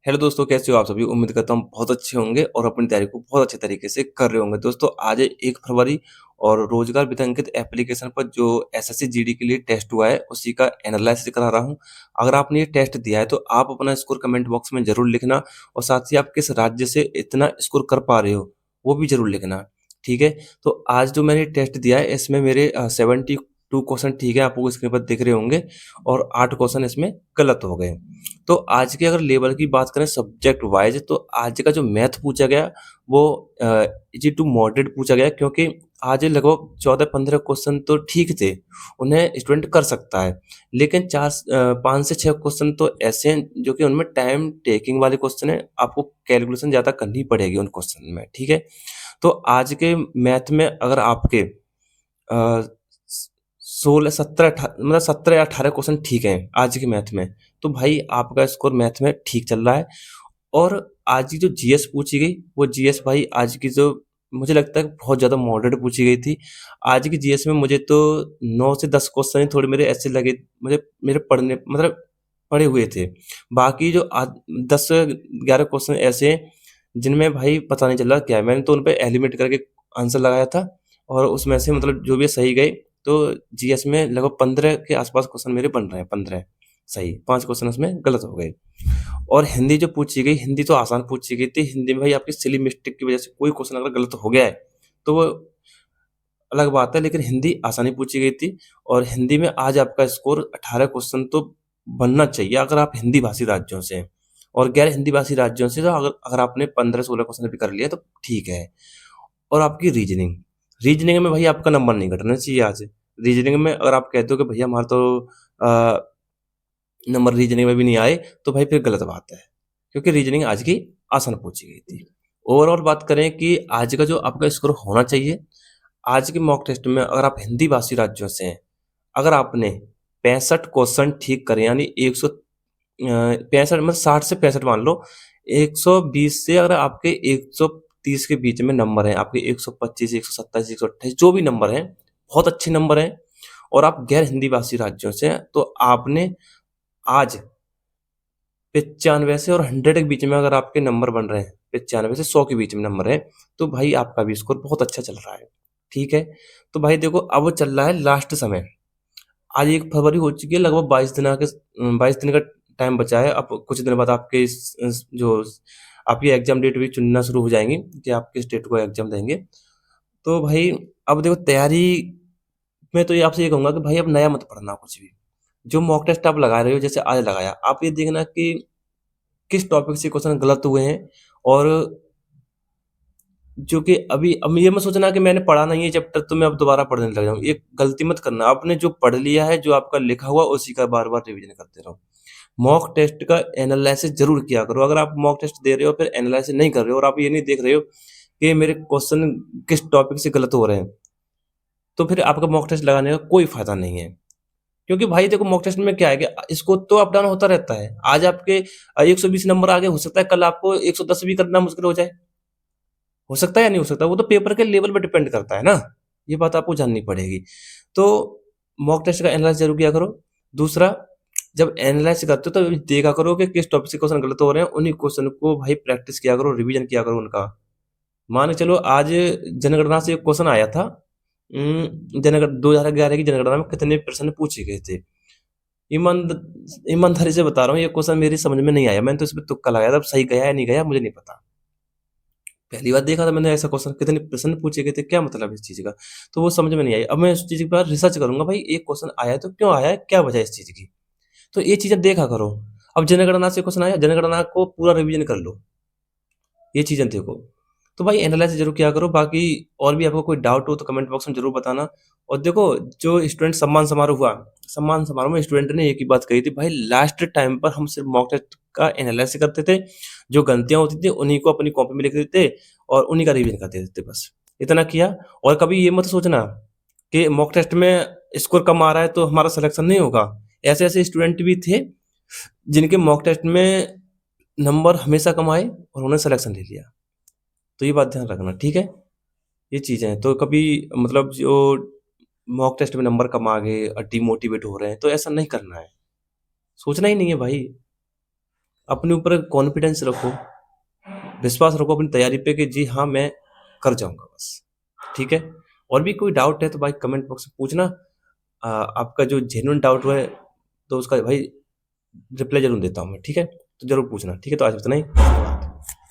Hello दोस्तों, कैसे हो आप सभी? उम्मीद करता हूँ बहुत अच्छे होंगे और अपनी तैयारी को बहुत अच्छे तरीके से कर रहे होंगे। दोस्तों, आज है 1 फरवरी और रोजगार वित्त एप्लीकेशन पर जो एसएससी जीडी के लिए टेस्ट हुआ है, उसी का एनालिसिस करा रहा हूँ। अगर आपने ये टेस्ट दिया है, तो आप अपना स्कोर कमेंट बॉक्स में ज़रूर लिखना और साथ ही आप किस राज्य से इतना स्कोर कर पा रहे हो, वो भी ज़रूर लिखना, ठीक है? तो आज जो मैंने टेस्ट दिया है, इसमें मेरे 72 क्वेश्चन ठीक है, आप वो स्क्रीन पर दिख रहे होंगे और 8 क्वेश्चन इसमें गलत हो गए। तो आज के अगर लेवल की बात करें सब्जेक्ट वाइज, तो आज का जो मैथ पूछा गया वो इजी टू मॉडरेट पूछा गया, क्योंकि आज लगभग 14-15 क्वेश्चन तो ठीक थे, उन्हें स्टूडेंट कर सकता है। लेकिन 5 से 6 क्वेश्चन तो ऐसे हैं जो कि उनमें टाइम टेकिंग वाले क्वेश्चन है, आपको कैलकुलेशन ज़्यादा करनी पड़ेगी उन क्वेश्चन में, ठीक है? तो आज के मैथ में अगर आपके 16 17 मतलब 17 या 18 क्वेश्चन ठीक हैं आज के मैथ में, तो भाई आपका स्कोर मैथ में ठीक चल रहा है। और आज की जो जीएस पूछी गई, वो जीएस भाई आज की जो मुझे लगता है बहुत ज़्यादा मॉडरेट पूछी गई थी। आज की जीएस में मुझे तो 9 से 10 क्वेश्चन ही थोड़े मेरे ऐसे लगे, मुझे मेरे पढ़ने मतलब पढ़े हुए थे। बाकी जो 10 से 11 क्वेश्चन ऐसे हैं जिनमें भाई पता नहीं चल रहा क्या है। मैंने तो उन पे एलिमिनेट करके आंसर लगाया था और उसमें से मतलब जो भी सही गए, तो जीएस में लगभग 15 के आसपास क्वेश्चन मेरे बन रहे हैं, 15 सही, 5 क्वेश्चन उसमें गलत हो गए। और हिंदी जो पूछी गई, हिंदी तो आसान पूछी गई थी। हिंदी में भाई आपकी सिली मिस्टेक की वजह से कोई क्वेश्चन अगर गलत हो गया है, तो वो अलग बात है, लेकिन हिंदी आसानी पूछी गई थी। और हिंदी में आज आपका स्कोर 18 क्वेश्चन तो बनना चाहिए अगर आप हिंदी भाषी राज्यों से हैं। और गैर हिंदी भाषी राज्यों से तो अगर अगर आपने 15-16 क्वेश्चन भी कर लिया तो ठीक है। और आपकी रीजनिंग, रीजनिंग में भाई आपका नंबर नहीं घटना चाहिए आज। रीजनिंग में अगर आप कहते हो कि भैया हमारा तो नंबर रीजनिंग में भी नहीं आए, तो भाई फिर गलत बात है, क्योंकि रीजनिंग आज की आसान पूछी गई थी। ओवरऑल बात करें कि आज का जो आपका स्कोर होना चाहिए, आज के मॉक टेस्ट में अगर आप हिंदी भाषी राज्यों से हैं, अगर आपने 65 क्वेश्चन ठीक करे, यानी 100 65 मतलब 60 से 65 मान लो, 120 से अगर आपके 130 के बीच में नंबर हैं, आपके 125, 127, 128 जो भी नंबर हैं, बहुत अच्छे नंबर हैं और आप गैर हिंदी भाषी राज्यों से हैं, तो आपने आज 95 से और 100 के बीच में अगर आपके नंबर बन रहे हैं, 95 से 100 के बीच में नंबर है, तो भाई आपका भी स्कोर बहुत अच्छा चल रहा है, ठीक है? तो भाई देखो, अब वो चल रहा है लास्ट समय। आज 1 फरवरी हो चुकी है, लगभग 22 दिन का टाइम बचा है। अब कुछ दिन बाद आपके जो आपकी एग्ज़ाम डेट भी चुनना शुरू हो जाएँगी कि आप किस डेट को एग्ज़ाम देंगे। तो भाई अब देखो, तैयारी में तो ये आपसे ये कहूँगा कि भाई अब नया मत पढ़ना कुछ भी। जो मॉक टेस्ट आप लगा रहे हो, जैसे आज लगाया, आप ये देखना कि किस टॉपिक से क्वेश्चन गलत हुए हैं। और जो कि अभी अब ये मत सोचना कि मैंने पढ़ा नहीं है चैप्टर तो मैं अब दोबारा पढ़ने लग जाऊँ। ये गलती मत करना। आपने जो पढ़ लिया है, जो आपका लिखा हुआ, उसी का बार-बार रिवीजन करते रहो। मॉक टेस्ट का एनालिसिस ज़रूर किया करो। अगर आप मॉक टेस्ट दे रहे हो फिर एनालिसिस नहीं कर रहे हो और आप ये नहीं देख रहे हो कि मेरे क्वेश्चन किस टॉपिक से गलत हो रहे हैं, तो फिर आपका मॉक टेस्ट लगाने का कोई फ़ायदा नहीं है। क्योंकि भाई देखो, मॉक टेस्ट में क्या है कि इसको तो अप डाउन होता रहता है। आज आपके 120 नंबर आ गए, हो सकता है कल आपको 110 भी करना मुश्किल हो जाए। हो सकता है या नहीं हो सकता, वो तो पेपर के लेवल पे डिपेंड करता है ना, ये बात आपको जाननी पड़ेगी। तो मॉक टेस्ट का एनालाइज़ ज़रूर किया करो। दूसरा, जब एनालाइज़ करते हो तो देखा करो कि किस टॉपिक से क्वेश्चन गलत हो रहे हैं, उन्हीं क्वेश्चन को भाई प्रैक्टिस किया करो, रिवीजन किया करो उनका। मान के चलो, आज जनगणना से एक क्वेश्चन आया था। जनगण 2011 की जनगणना में कितने प्रश्न पूछे गए थे? ईमानदारी से बता रहा हूँ, ये क्वेश्चन मेरी समझ में नहीं आया। मैंने तो इसमें तुक्का लगाया था, अब सही गया या नहीं गया मुझे नहीं पता। पहली बार देखा था मैंने ऐसा क्वेश्चन, कितने प्रश्न पूछे गए थे, क्या मतलब है इस चीज़ का? तो वो समझ में नहीं आई। अब मैं इस चीज़ के बाद रिसर्च करूँगा, भाई एक क्वेश्चन आया है तो क्यों आया है? क्या वजह है इस चीज़ की? तो ये चीज़ें देखा करो। अब जनगणना से क्वेश्चन आया, जनगणना को पूरा रिवीजन कर लो। ये चीज़ें देखो। तो भाई एनालाइज़ ज़रूर किया करो। बाकी और भी आपको कोई डाउट हो तो कमेंट बॉक्स में ज़रूर बताना। और देखो, जो स्टूडेंट सम्मान समारोह हुआ, सम्मान समारोह में स्टूडेंट ने एक ही बात कही थी, भाई लास्ट टाइम पर हम सिर्फ़ मॉक टेस्ट का एनालाइज़ करते थे। जो गलतियाँ होती थी उन्हीं को अपनी कॉपी में लिख देते थे और उन्हीं का रिवीजन कर देते थे बस। इतना किया। और कभी ये मत सोचना कि मॉक टेस्ट में स्कोर कम आ रहा है तो हमारा सिलेक्शन नहीं होगा। ऐसे-ऐसे स्टूडेंट भी थे जिनके मॉक टेस्ट में नंबर हमेशा कम आए और उन्होंने सिलेक्शन ले लिया। तो ये बात ध्यान रखना, ठीक है? ये चीज़ें हैं। तो कभी मतलब जो मॉक टेस्ट में नंबर कम आ गए और डिमोटिवेट हो रहे हैं, तो ऐसा नहीं करना है। सोचना ही नहीं है भाई। अपने ऊपर कॉन्फिडेंस रखो, विश्वास रखो अपनी तैयारी पे कि जी हाँ, मैं कर जाऊँगा बस, ठीक है? और भी कोई डाउट है तो भाई कमेंट बॉक्स में पूछना। आपका जो जेन्युइन डाउट है तो उसका भाई रिप्लाई ज़रूर देता हूँ मैं, ठीक है? तो ज़रूर पूछना, ठीक है? तो आज इतना ही।